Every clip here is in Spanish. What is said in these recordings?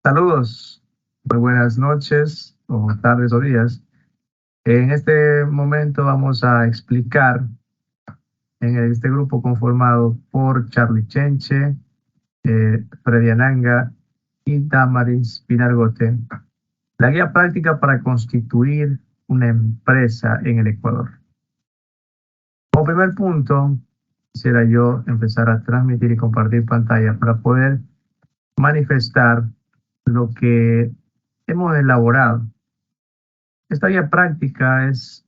Saludos, muy buenas noches o tardes o días. En este momento vamos a explicar en este grupo conformado por Charlie Chenche, Freddy Ananga y Damaris Pinargote, la guía práctica para constituir una empresa en el Ecuador. Como primer punto, quisiera yo empezar a transmitir y compartir pantalla para poder manifestar lo que hemos elaborado. Esta guía práctica es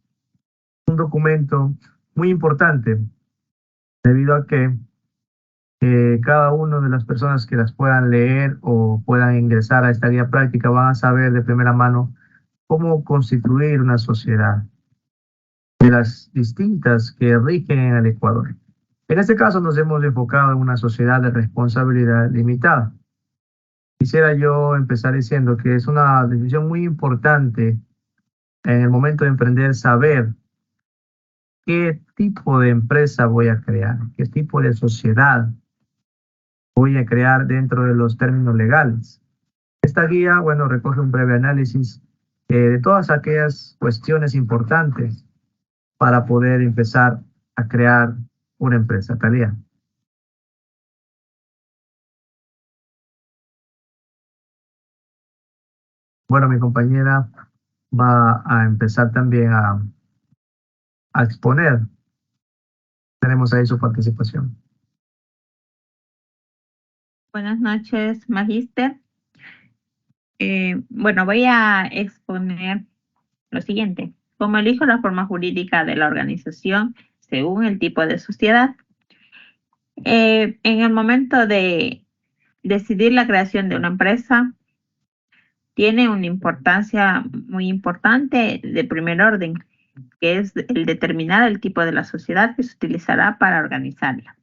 un documento muy importante debido a que cada una de las personas que las puedan leer o puedan ingresar a esta guía práctica van a saber de primera mano cómo constituir una sociedad de las distintas que rigen en el Ecuador. En este caso nos hemos enfocado en una sociedad de responsabilidad limitada. Quisiera yo empezar diciendo que es una decisión muy importante en el momento de emprender, saber qué tipo de empresa voy a crear, qué tipo de sociedad voy a crear dentro de los términos legales. Esta guía, bueno, recoge un breve análisis de todas aquellas cuestiones importantes para poder empezar a crear una empresa. Talía. Bueno, mi compañera va a empezar también a exponer. Tenemos ahí su participación. Buenas noches, Magíster. Bueno, voy a exponer lo siguiente. Cómo elijo la forma jurídica de la organización según el tipo de sociedad. En el momento de decidir la creación de una empresa, tiene una importancia muy importante de primer orden, que es el determinar el tipo de la sociedad que se utilizará para organizarla.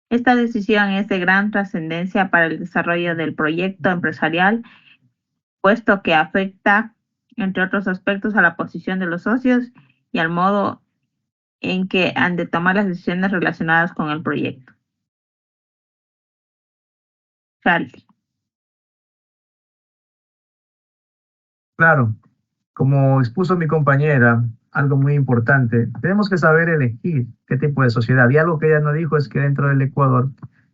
Esta decisión es de gran trascendencia para el desarrollo del proyecto empresarial, puesto que afecta, entre otros aspectos, a la posición de los socios y al modo en que han de tomar las decisiones relacionadas con el proyecto. Charlie. Claro, como expuso mi compañera, algo muy importante, tenemos que saber elegir qué tipo de sociedad. Y algo que ella nos dijo es que dentro del Ecuador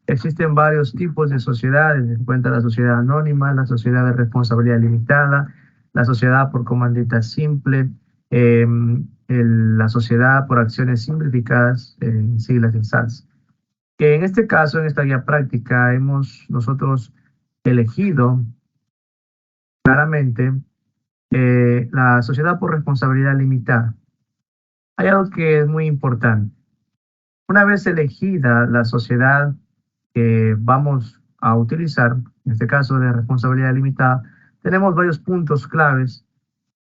existen varios tipos de sociedades. Se encuentra la sociedad anónima, la sociedad de responsabilidad limitada, la sociedad por comandita simple, la sociedad por acciones simplificadas, siglas en SAS. Que en este caso, en esta guía práctica, hemos nosotros elegido claramente la sociedad por responsabilidad limitada. Hay algo que es muy importante. Una vez elegida la sociedad que vamos a utilizar, en este caso de responsabilidad limitada, tenemos varios puntos claves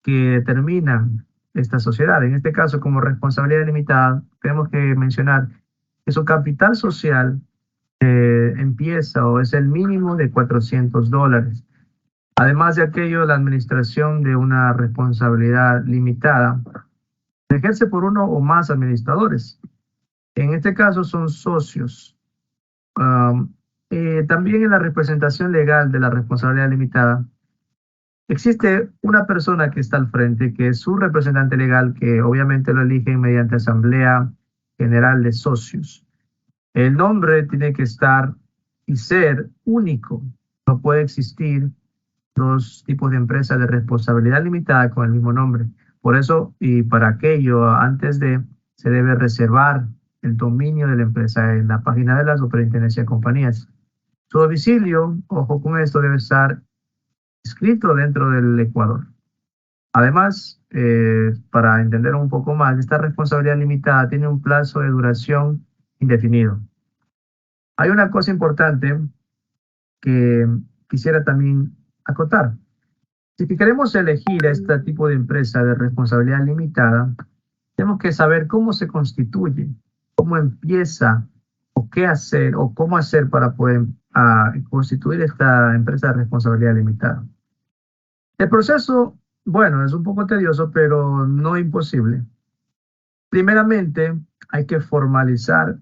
que determinan esta sociedad. En este caso, como responsabilidad limitada, tenemos que mencionar que su capital social empieza o es el mínimo de $400. Además de aquello, la administración de una responsabilidad limitada se ejerce por uno o más administradores. En este caso son socios. También en la representación legal de la responsabilidad limitada, existe una persona que está al frente, que es su representante legal, que obviamente lo eligen mediante asamblea general de socios. El nombre tiene que estar y ser único. No puede existir dos tipos de empresas de responsabilidad limitada con el mismo nombre. Por eso, y para aquello, se debe reservar el dominio de la empresa en la página de la Superintendencia de Compañías. Su domicilio, ojo con esto, debe estar inscrito dentro del Ecuador. Además, para entender un poco más, esta responsabilidad limitada tiene un plazo de duración indefinido. Hay una cosa importante que quisiera también acotar. Si queremos elegir este tipo de empresa de responsabilidad limitada, tenemos que saber cómo se constituye, cómo empieza, o qué hacer, o cómo hacer para poder constituir esta empresa de responsabilidad limitada. El proceso, bueno, es un poco tedioso, pero no imposible. Primeramente, hay que formalizar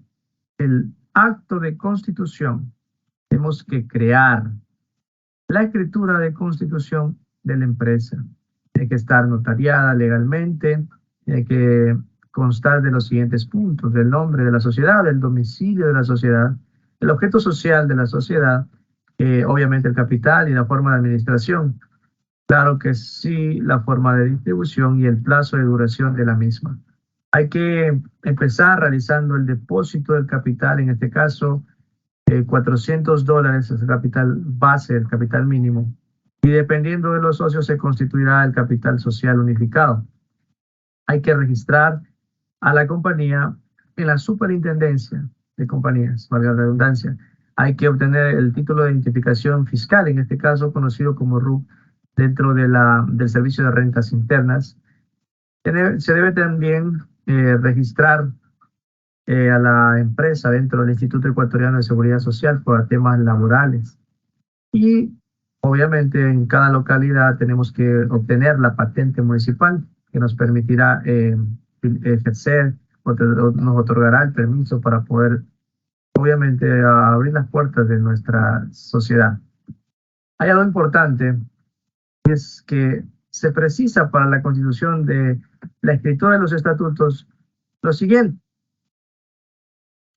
el acto de constitución. Tenemos que crear la escritura de constitución de la empresa. Tiene que estar notariada legalmente, tiene que constar de los siguientes puntos: del nombre de la sociedad, del domicilio de la sociedad, el objeto social de la sociedad, obviamente el capital y la forma de administración. Claro que sí, la forma de distribución y el plazo de duración de la misma. Hay que empezar realizando el depósito del capital, en este caso $400 es el capital base, el capital mínimo, y dependiendo de los socios se constituirá el capital social unificado. Hay que registrar a la compañía en la superintendencia de compañías, valga la redundancia. Hay que obtener el título de identificación fiscal, en este caso conocido como RUC, dentro de del servicio de rentas internas. Se debe también registrar a la empresa dentro del Instituto Ecuatoriano de Seguridad Social por temas laborales. Y obviamente en cada localidad tenemos que obtener la patente municipal que nos permitirá ejercer o nos otorgará el permiso para poder obviamente abrir las puertas de nuestra sociedad. Hay algo importante, es que se precisa para la constitución de la escritura de los estatutos lo siguiente.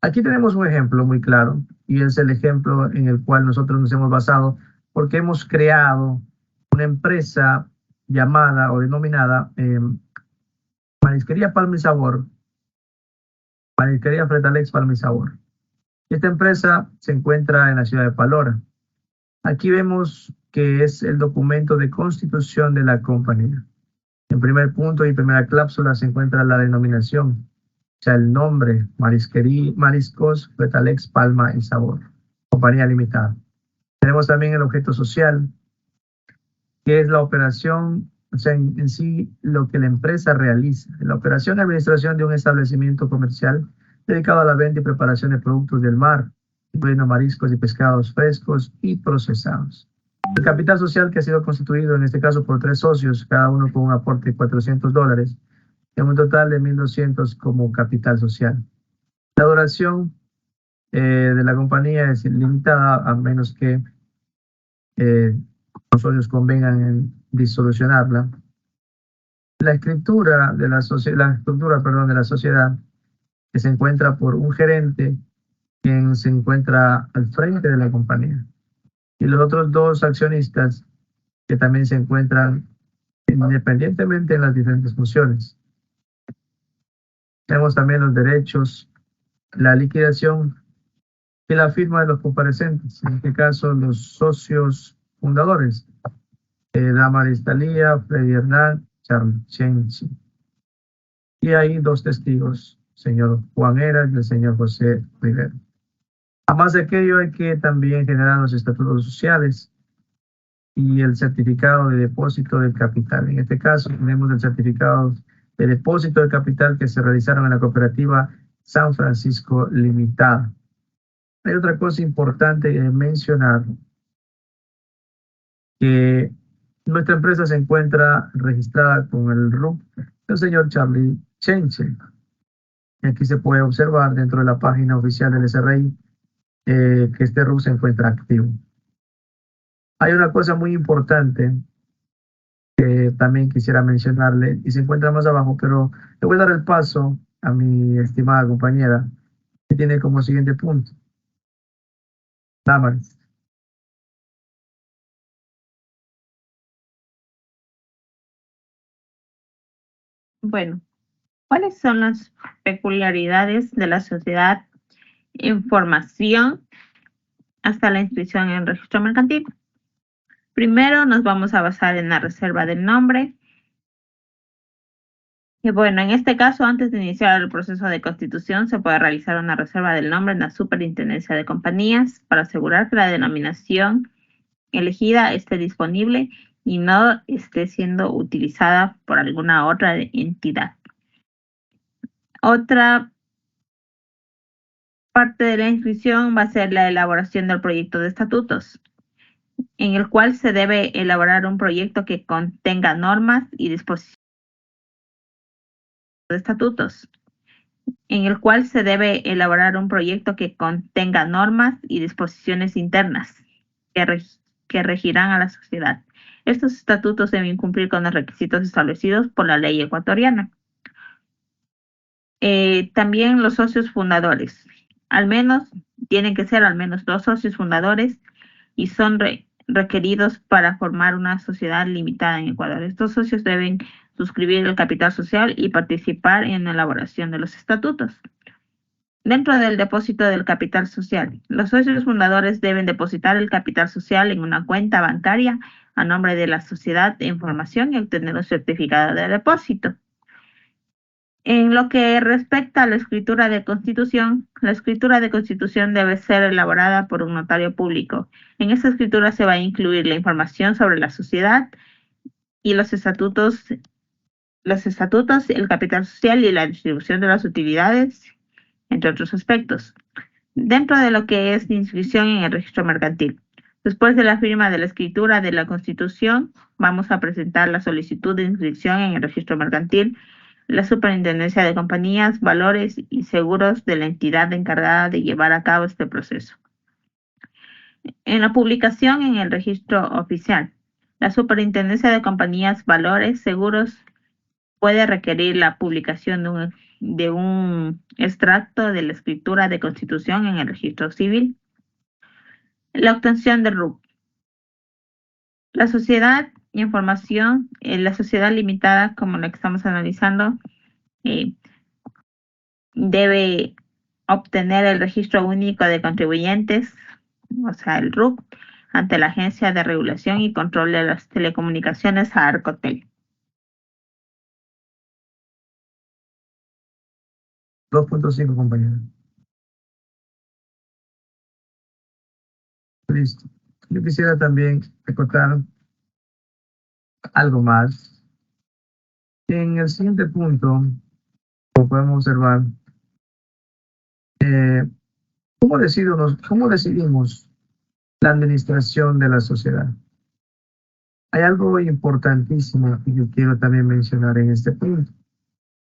Aquí tenemos un ejemplo muy claro y es el ejemplo en el cual nosotros nos hemos basado porque hemos creado una empresa llamada o denominada Marisquería Palma y Sabor, Marisquería Fretalex Palma y Sabor. Esta empresa se encuentra en la ciudad de Palora. Aquí vemos que es el documento de constitución de la compañía. En primer punto y primera cláusula se encuentra la denominación, o sea, el nombre: Mariscos Fretalex Palma y Sabor, compañía limitada. Tenemos también el objeto social, que es la operación, o sea, en sí lo que la empresa realiza. La operación y administración de un establecimiento comercial dedicado a la venta y preparación de productos del mar, incluyendo mariscos y pescados frescos y procesados. El capital social, que ha sido constituido en este caso por 3 socios, cada uno con un aporte de $400, en un total de 1.200 como capital social. La duración de la compañía es ilimitada a menos que los socios convengan en disolucionarla. La escritura de la sociedad, que se encuentra por un gerente quien se encuentra al frente de la compañía, y los otros 2 accionistas que también se encuentran independientemente en las diferentes funciones. Tenemos también los derechos, la liquidación y la firma de los comparecientes, en este caso los socios fundadores, Damaris Talía, Freddy Hernán, Charles Chenchi. Y hay 2 testigos, el señor Juan Eras y el señor José Rivera. Además de aquello, hay que también generar los estatutos sociales y el certificado de depósito del capital. En este caso tenemos el certificado de depósito del capital que se realizaron en la cooperativa San Francisco Limitada. Hay otra cosa importante de mencionar, que nuestra empresa se encuentra registrada con el RUC del señor Charlie Chenche. Aquí se puede observar dentro de la página oficial del SRI que este RUC se encuentra activo. Hay una cosa muy importante que también quisiera mencionarle y se encuentra más abajo, pero le voy a dar el paso a mi estimada compañera, que tiene como siguiente punto. Damaris. Bueno, ¿cuáles son las peculiaridades de la sociedad en formación hasta la inscripción en el registro mercantil? Primero nos vamos a basar en la reserva del nombre. Y bueno, en este caso, antes de iniciar el proceso de constitución, se puede realizar una reserva del nombre en la Superintendencia de Compañías para asegurar que la denominación elegida esté disponible y no esté siendo utilizada por alguna otra entidad. Otra parte de la inscripción va a ser la elaboración del proyecto de estatutos, en el cual se debe elaborar un proyecto que contenga normas y disposiciones de estatutos. en el cual se debe elaborar un proyecto que contenga normas y disposiciones internas que regirán a la sociedad. Estos estatutos deben cumplir con los requisitos establecidos por la ley ecuatoriana. También los socios fundadores. Tienen que ser al menos 2 socios fundadores y son requeridos para formar una sociedad limitada en Ecuador. Estos socios deben suscribir el capital social y participar en la elaboración de los estatutos. Dentro del depósito del capital social, los socios fundadores deben depositar el capital social en una cuenta bancaria a nombre de la sociedad en formación y obtener un certificado de depósito. En lo que respecta a la escritura de constitución debe ser elaborada por un notario público. En esta escritura se va a incluir la información sobre la sociedad y los estatutos, el capital social y la distribución de las utilidades, entre otros aspectos, dentro de lo que es inscripción en el registro mercantil. Después de la firma de la escritura de la Constitución, vamos a presentar la solicitud de inscripción en el registro mercantil, la Superintendencia de Compañías, Valores y Seguros de la entidad encargada de llevar a cabo este proceso. En la publicación en el registro oficial, la Superintendencia de Compañías, Valores, Seguros puede requerir la publicación de un extracto de la escritura de constitución en el registro civil. La obtención de RUC. La sociedad en formación, la sociedad limitada, como la que estamos analizando, debe obtener el registro único de contribuyentes, o sea, el RUC, ante la Agencia de Regulación y Control de las Telecomunicaciones, ARCOTEL. 2.5, compañero. Listo. Yo quisiera también acotar algo más. En el siguiente punto, como podemos observar, ¿cómo decidimos la administración de la sociedad? Hay algo importantísimo que yo quiero también mencionar en este punto.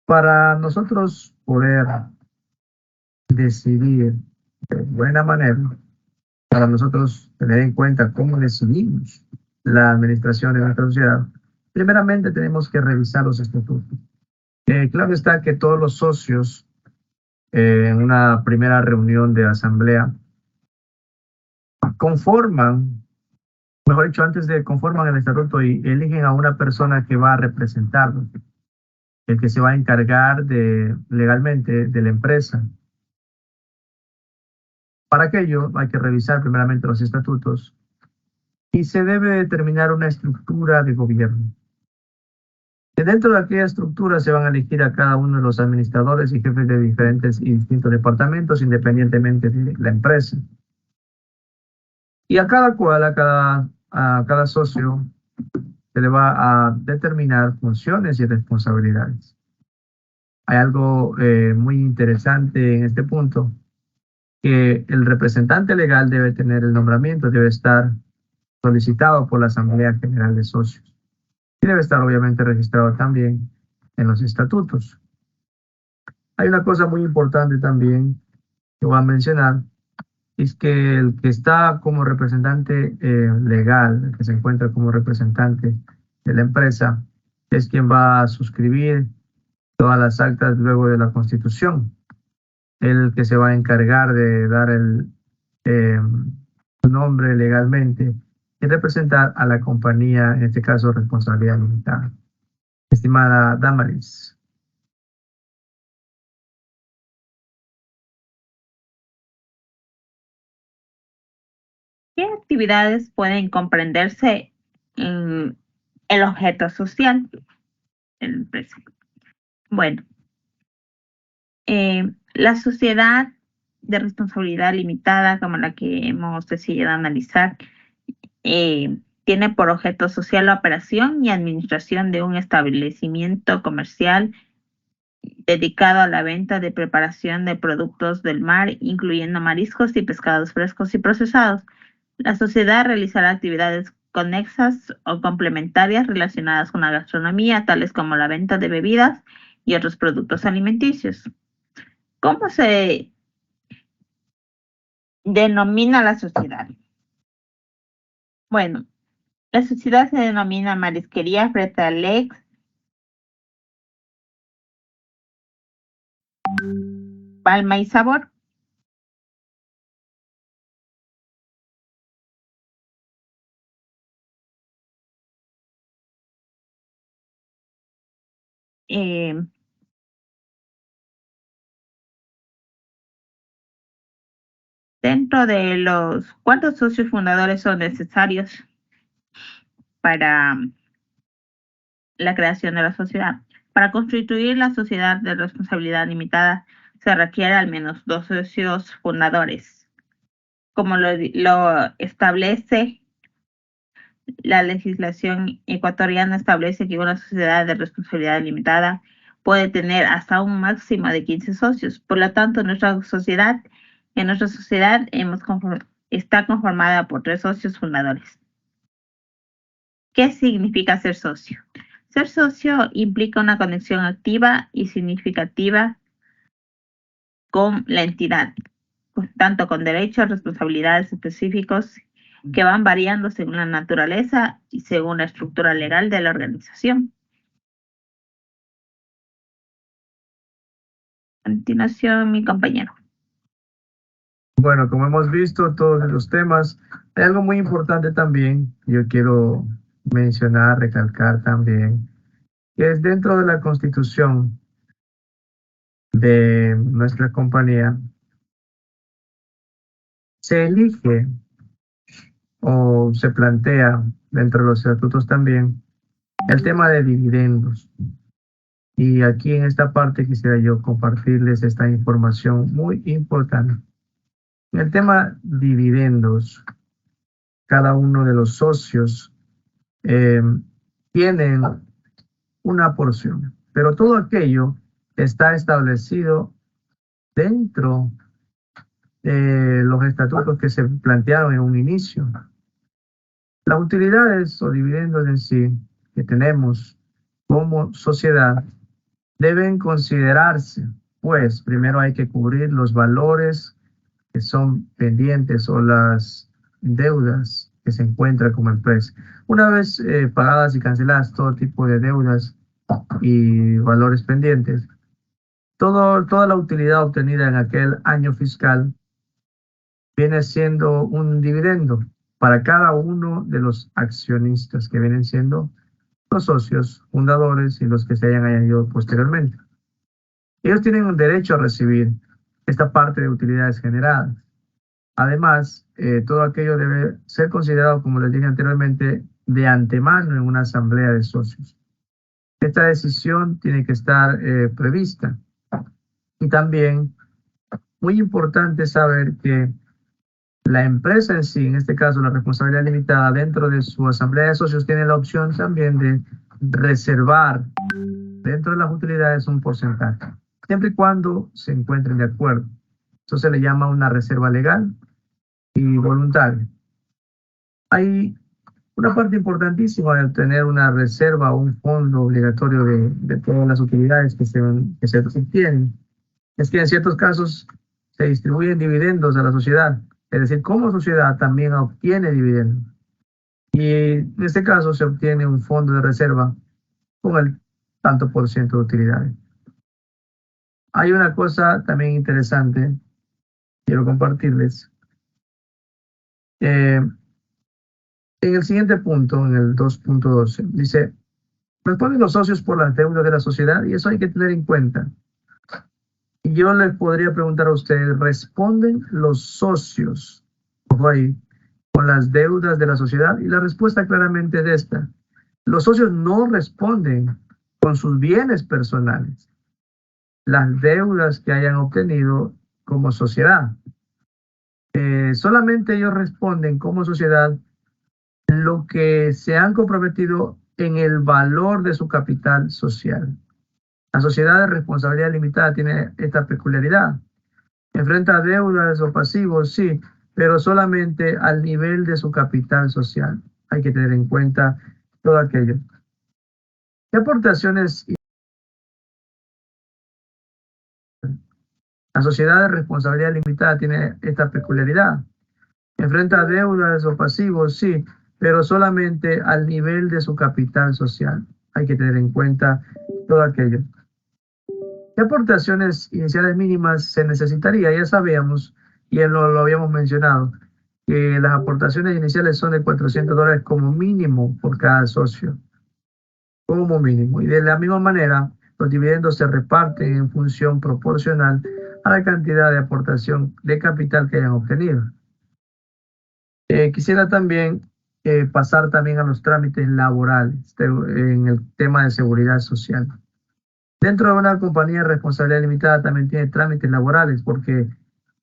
Para nosotros poder decidir de buena manera, para nosotros tener en cuenta cómo decidimos la administración de nuestra sociedad, primeramente tenemos que revisar los estatutos. Claro está que todos los socios en una primera reunión de asamblea conforman, mejor dicho, conforman el estatuto y eligen a una persona que va a representarlos, el que se va a encargar legalmente de la empresa. Para aquello hay que revisar primeramente los estatutos y se debe determinar una estructura de gobierno. Dentro de aquella estructura se van a elegir a cada uno de los administradores y jefes de diferentes y distintos departamentos independientemente de la empresa. Y a cada socio se le va a determinar funciones y responsabilidades. Hay algo muy interesante en este punto, que el representante legal debe tener el nombramiento, debe estar solicitado por la Asamblea General de Socios. Y debe estar obviamente registrado también en los estatutos. Hay una cosa muy importante también que voy a mencionar, es que el que está como representante legal, el que se encuentra como representante de la empresa, es quien va a suscribir todas las actas luego de la Constitución. El que se va a encargar de dar su nombre legalmente y representar a la compañía, en este caso responsabilidad limitada. Estimada Damaris. ¿Qué actividades pueden comprenderse en el objeto social de la empresa? Bueno, la sociedad de responsabilidad limitada, como la que hemos decidido analizar, tiene por objeto social la operación y administración de un establecimiento comercial dedicado a la venta de preparación de productos del mar, incluyendo mariscos y pescados frescos y procesados. La sociedad realizará actividades conexas o complementarias relacionadas con la gastronomía, tales como la venta de bebidas y otros productos alimenticios. ¿Cómo se denomina la sociedad? Bueno, la sociedad se denomina Marisquería Frente al Ex, Palma y Sabor. Eh, Dentro de los ¿cuántos socios fundadores son necesarios para la creación de la sociedad? Para constituir la sociedad de responsabilidad limitada se requiere al menos 2 socios fundadores, como lo establece la legislación ecuatoriana. Establece que una sociedad de responsabilidad limitada puede tener hasta un máximo de 15 socios. Por lo tanto, nuestra sociedad está conformada por 3 socios fundadores. ¿Qué significa ser socio? Ser socio implica una conexión activa y significativa con la entidad, tanto con derechos, responsabilidades específicos que van variando según la naturaleza y según la estructura legal de la organización. A continuación, mi compañero. Bueno, como hemos visto todos los temas, hay algo muy importante también, yo quiero mencionar, recalcar también, que es dentro de la constitución de nuestra compañía, se elige o se plantea dentro de los estatutos también el tema de dividendos. Y aquí en esta parte quisiera yo compartirles esta información muy importante. En el tema dividendos, cada uno de los socios tienen una porción, pero todo aquello está establecido dentro de los estatutos que se plantearon en un inicio. Las utilidades o dividendos en sí que tenemos como sociedad deben considerarse, pues primero hay que cubrir los valores que son pendientes o las deudas que se encuentran como empresa. Una vez pagadas y canceladas todo tipo de deudas y valores pendientes, toda la utilidad obtenida en aquel año fiscal viene siendo un dividendo para cada uno de los accionistas que vienen siendo los socios fundadores y los que se hayan añadido posteriormente. Ellos tienen un derecho a recibir esta parte de utilidades generadas. Además, todo aquello debe ser considerado, como les dije anteriormente, de antemano en una asamblea de socios. Esta decisión tiene que estar prevista. Y también, muy importante saber que la empresa en sí, en este caso la responsabilidad limitada, dentro de su asamblea de socios tiene la opción también de reservar dentro de las utilidades un porcentaje, siempre y cuando se encuentren de acuerdo. Eso se le llama una reserva legal y voluntaria. Hay una parte importantísima de obtener una reserva o un fondo obligatorio de todas las utilidades que se obtienen. Es que en ciertos casos se distribuyen dividendos a la sociedad. Es decir, como sociedad también obtiene dividendos. Y en este caso se obtiene un fondo de reserva con el tanto por ciento de utilidades. Hay una cosa también interesante, quiero compartirles. En el siguiente punto, en el 2.12, dice, responden los socios por las deudas de la sociedad, y eso hay que tener en cuenta. Y yo les podría preguntar a ustedes, ¿responden los socios, ojo ahí, con las deudas de la sociedad? Y la respuesta claramente es esta. Los socios no responden con sus bienes personales las deudas que hayan obtenido como sociedad. Solamente ellos responden como sociedad lo que se han comprometido en el valor de su capital social. La sociedad de responsabilidad limitada tiene esta peculiaridad. Enfrenta deudas o pasivos, sí, pero solamente al nivel de su capital social. Hay que tener en cuenta todo aquello. ¿Qué aportaciones La sociedad de responsabilidad limitada tiene esta peculiaridad. Enfrenta deudas o pasivos, sí, pero solamente al nivel de su capital social. Hay que tener en cuenta todo aquello. ¿Qué aportaciones iniciales mínimas se necesitaría? Ya sabíamos, y lo habíamos mencionado, que las aportaciones iniciales son de $400 como mínimo por cada socio, como mínimo. Y de la misma manera, los dividendos se reparten en función proporcional a la cantidad de aportación de capital que hayan obtenido. Quisiera también pasar también a los trámites laborales en el tema de seguridad social. Dentro de una compañía de responsabilidad limitada también tiene trámites laborales porque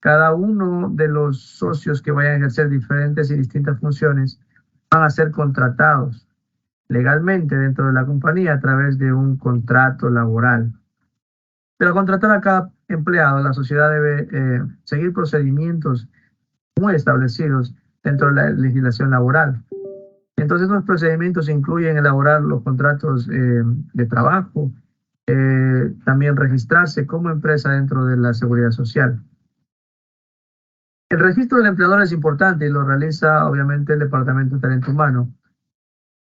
cada uno de los socios que vayan a ejercer diferentes y distintas funciones van a ser contratados legalmente dentro de la compañía a través de un contrato laboral. Pero contratar a cada empleado, la sociedad debe seguir procedimientos muy establecidos dentro de la legislación laboral. Entonces, los procedimientos incluyen elaborar los contratos de trabajo, también registrarse como empresa dentro de la seguridad social. El registro del empleador es importante y lo realiza obviamente el Departamento de Talento Humano,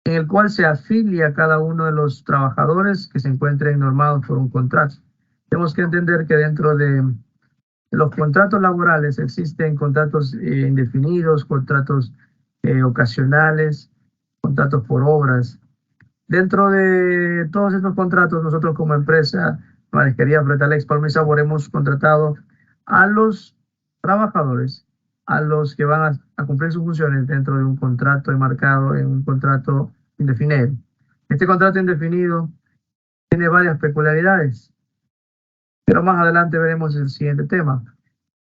en el cual se afilia a cada uno de los trabajadores que se encuentren normados por un contrato. Tenemos que entender que dentro de los contratos laborales existen contratos indefinidos, contratos ocasionales, contratos por obras. Dentro de todos estos contratos, nosotros como empresa, Marisquería Fretalex Palma y Sabor, hemos contratado a los trabajadores, a los que van a cumplir sus funciones dentro de un contrato enmarcado en un contrato indefinido. Este contrato indefinido tiene varias peculiaridades, pero más adelante veremos el siguiente tema.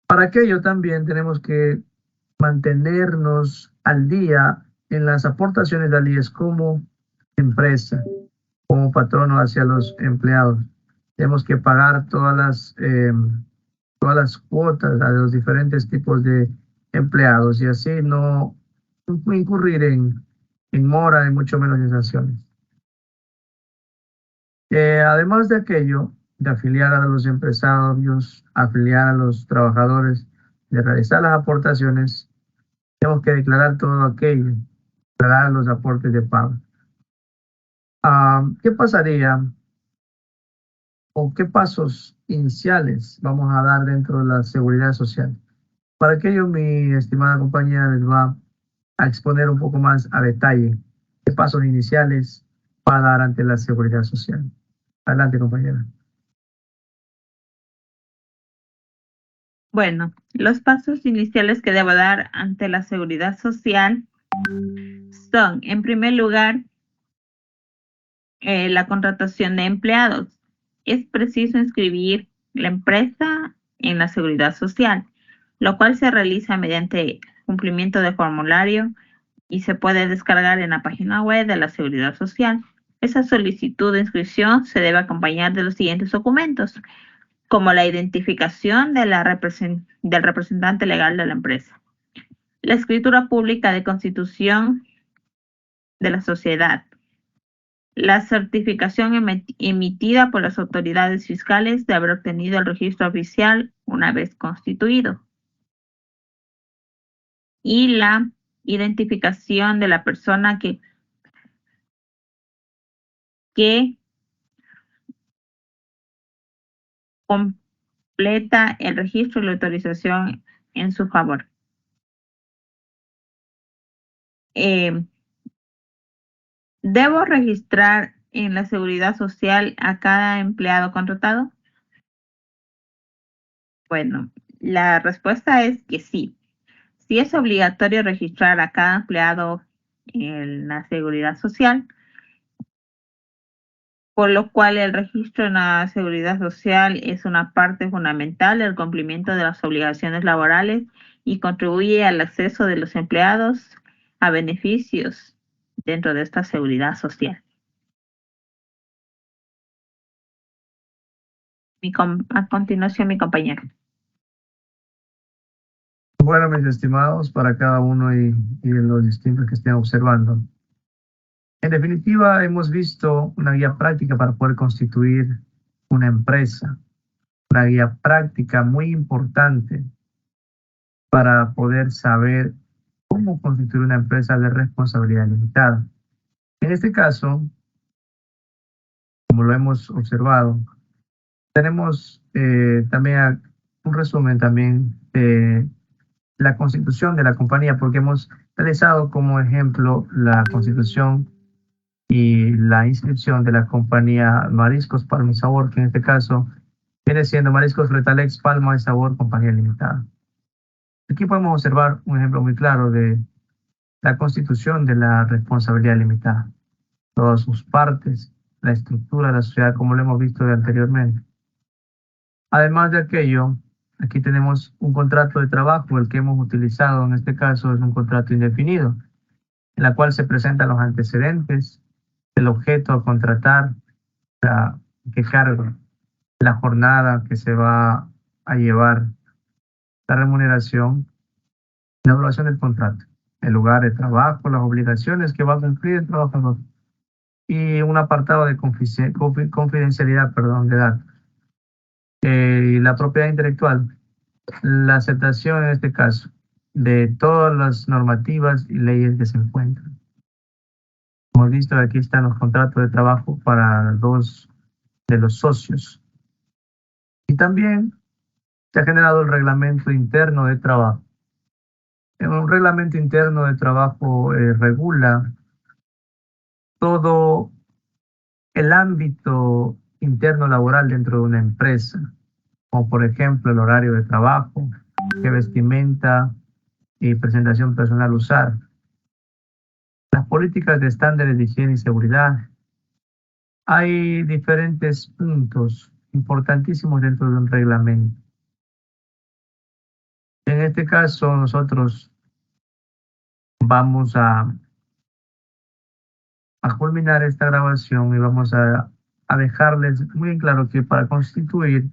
Para aquello también tenemos que mantenernos al día en las aportaciones de IES como empresa, como patrono hacia los empleados. Tenemos que pagar todas las cuotas a los diferentes tipos de empleados y así no incurrir en mora y mucho menos en sanciones. Además de aquello, de afiliar a los empresarios, afiliar a los trabajadores, de realizar las aportaciones, tenemos que declarar todo aquello, declarar los aportes de pago. ¿Qué pasaría o qué pasos iniciales vamos a dar dentro de la seguridad social? Para aquello, mi estimada compañera les va a exponer un poco más a detalle qué pasos iniciales va a dar ante la seguridad social. Adelante, compañera. Bueno, los pasos iniciales que debo dar ante la seguridad social son, en primer lugar, la contratación de empleados. Es preciso inscribir la empresa en la seguridad social, lo cual se realiza mediante cumplimiento de formulario y se puede descargar en la página web de la seguridad social. Esa solicitud de inscripción se debe acompañar de los siguientes documentos, como la identificación de del representante legal de la empresa, la escritura pública de constitución de la sociedad, la certificación emitida por las autoridades fiscales de haber obtenido el registro oficial una vez constituido, y la identificación de la persona que completa el registro y la autorización en su favor. ¿Debo registrar en la seguridad social a cada empleado contratado? Bueno, la respuesta es que sí. Sí es obligatorio registrar a cada empleado en la seguridad social, por lo cual el registro en la seguridad social es una parte fundamental del cumplimiento de las obligaciones laborales y contribuye al acceso de los empleados a beneficios dentro de esta seguridad social. A continuación, mi compañero. Bueno, mis estimados, para cada uno y los distintos que estén observando. En definitiva, hemos visto una guía práctica para poder constituir una empresa. una guía práctica muy importante para poder saber cómo constituir una empresa de responsabilidad limitada. En este caso, como lo hemos observado, tenemos también un resumen también de la constitución de la compañía, porque hemos realizado como ejemplo la constitución y la inscripción de la compañía Mariscos Palma y Sabor, que en este caso viene siendo Mariscos Fretalex Palma y Sabor Compañía Limitada. Aquí podemos observar un ejemplo muy claro de la constitución de la responsabilidad limitada, todas sus partes, la estructura de la sociedad como lo hemos visto anteriormente. Además de aquello, aquí tenemos un contrato de trabajo, el que hemos utilizado en este caso es un contrato indefinido, en la cual se presentan los antecedentes, el objeto a contratar, qué cargo, la jornada que se va a llevar, la remuneración, la evaluación del contrato, el lugar de trabajo, las obligaciones que va a cumplir el trabajador y un apartado de confidencialidad, perdón, de datos. Y la propiedad intelectual, la aceptación en este caso de todas las normativas y leyes que se encuentran. Hemos visto que aquí están los contratos de trabajo para dos de los socios. Y también se ha generado el reglamento interno de trabajo. En un reglamento interno de trabajo regula todo el ámbito interno laboral dentro de una empresa, como por ejemplo el horario de trabajo, qué vestimenta y presentación personal usar, las políticas de estándares de higiene y seguridad. Hay diferentes puntos importantísimos dentro de un reglamento. En este caso, nosotros vamos a culminar esta grabación y vamos a dejarles muy en claro que para constituir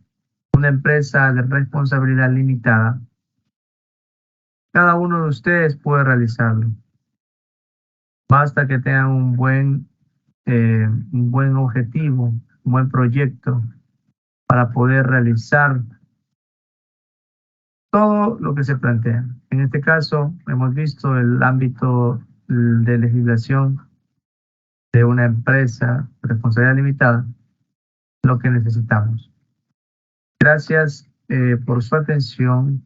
una empresa de responsabilidad limitada, cada uno de ustedes puede realizarlo. Basta que tengan un buen objetivo, un buen proyecto para poder realizar todo lo que se plantea. En este caso, hemos visto el ámbito de legislación de una empresa de responsabilidad limitada, lo que necesitamos. Gracias por su atención,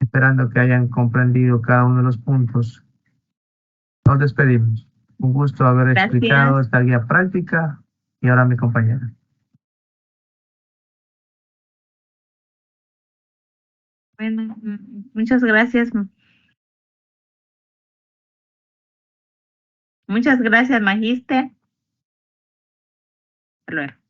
esperando que hayan comprendido cada uno de los puntos. Nos despedimos. Un gusto haber explicado esta guía práctica y ahora mi compañera. Bueno, muchas gracias. Muchas gracias, Magíster. Hasta luego.